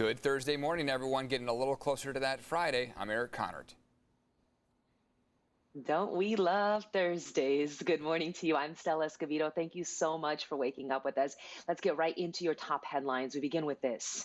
Good Thursday morning, everyone. Getting a little closer to that Friday. I'm Eric Connard. Don't we love Thursdays? Good morning to you. I'm Stella Escovedo. Thank you so much for waking up with us. Let's get right into your top headlines. We begin with this.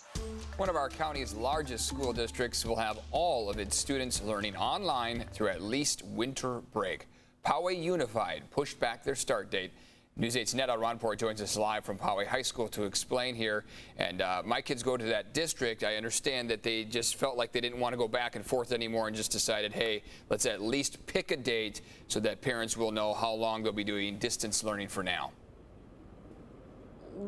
One of our county's largest school districts will have all of its students learning online through at least winter break. Poway Unified pushed back their start date. News 8's Neda Ranpor joins us live from Poway High School to explain here. And my kids go to that district. I understand that they just felt like they didn't want to go back and forth anymore and just decided, hey, let's at least pick a date so that parents will know how long they'll be doing distance learning for now.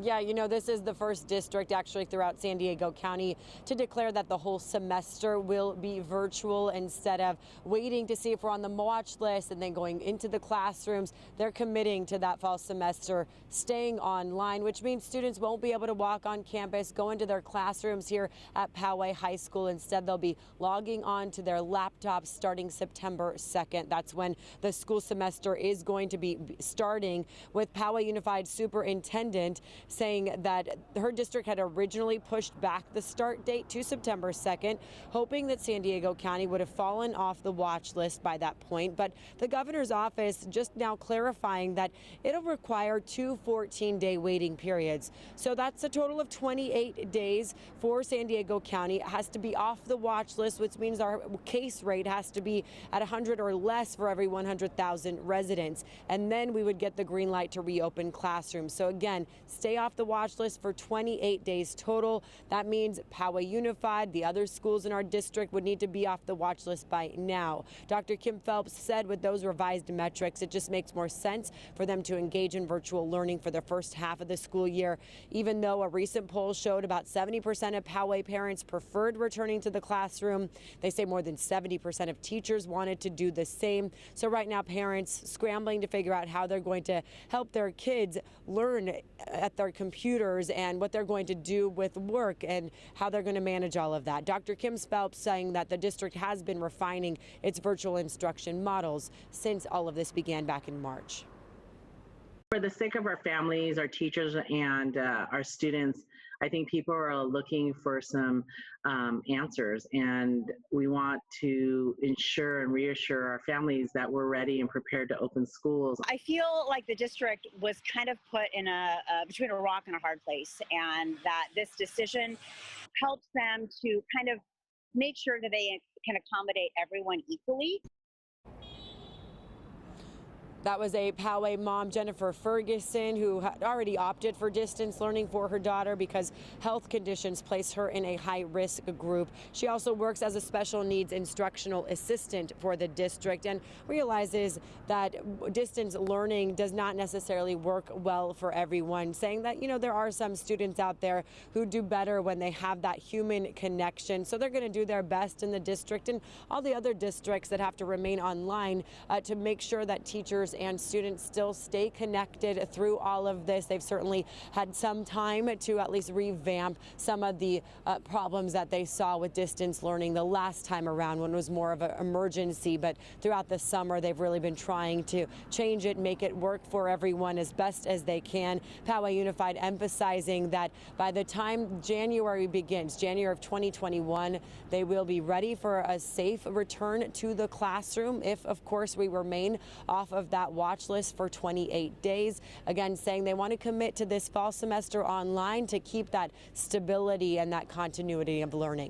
Yeah, you know, this is the first district actually throughout San Diego County to declare that the whole semester will be virtual instead of waiting to see if we're on the watch list and then going into the classrooms. They're committing to that fall semester staying online, which means students won't be able to walk on campus, go into their classrooms here at Poway High School. Instead, they'll be logging on to their laptops starting September 2nd. That's when the school semester is going to be starting, with Poway Unified Superintendent saying that her district had originally pushed back the start date to September 2nd, hoping that San Diego County would have fallen off the watch list by that point. But the governor's office just now clarifying that it'll require two 14-day waiting periods. So that's a total of 28 days for San Diego County. It has to be off the watch list, which means our case rate has to be at 100 or less for every 100,000 residents. And then we would get the green light to reopen classrooms. So again, stay off the watch list for 28 days total. That means Poway Unified, the other schools in our district, would need to be off the watch list by now. Dr. Kim Phelps said with those revised metrics, it just makes more sense for them to engage in virtual learning for the first half of the school year, even though a recent poll showed about 70% of Poway parents preferred returning to the classroom. They say more than 70% of teachers wanted to do the same. So right now, parents scrambling to figure out how they're going to help their kids learn at their computers and what they're going to do with work and how they're going to manage all of that. Dr. Kim Phelps saying that the district has been refining its virtual instruction models since all of this began back in March. For the sake of our families, our teachers, and our students, I think people are looking for some answers, and we want to ensure and reassure our families that we're ready and prepared to open schools. I feel like the district was kind of put in between a rock and a hard place, and that this decision helps them to kind of make sure that they can accommodate everyone equally. That was a Poway mom, Jennifer Ferguson, who had already opted for distance learning for her daughter because health conditions place her in a high-risk group. She also works as a special needs instructional assistant for the district and realizes that distance learning does not necessarily work well for everyone, saying that, you know, there are some students out there who do better when they have that human connection. So they're going to do their best in the district and all the other districts that have to remain online to make sure that teachers and students still stay connected through all of this. They've certainly had some time to at least revamp some of the problems that they saw with distance learning the last time around when it was more of an emergency. But throughout the summer, they've really been trying to change it, make it work for everyone as best as they can. Poway Unified emphasizing that by the time January begins, January of 2021, they will be ready for a safe return to the classroom if, of course, we remain off of that watch list for 28 days. Again, saying they want to commit to this fall semester online to keep that stability and that continuity of learning.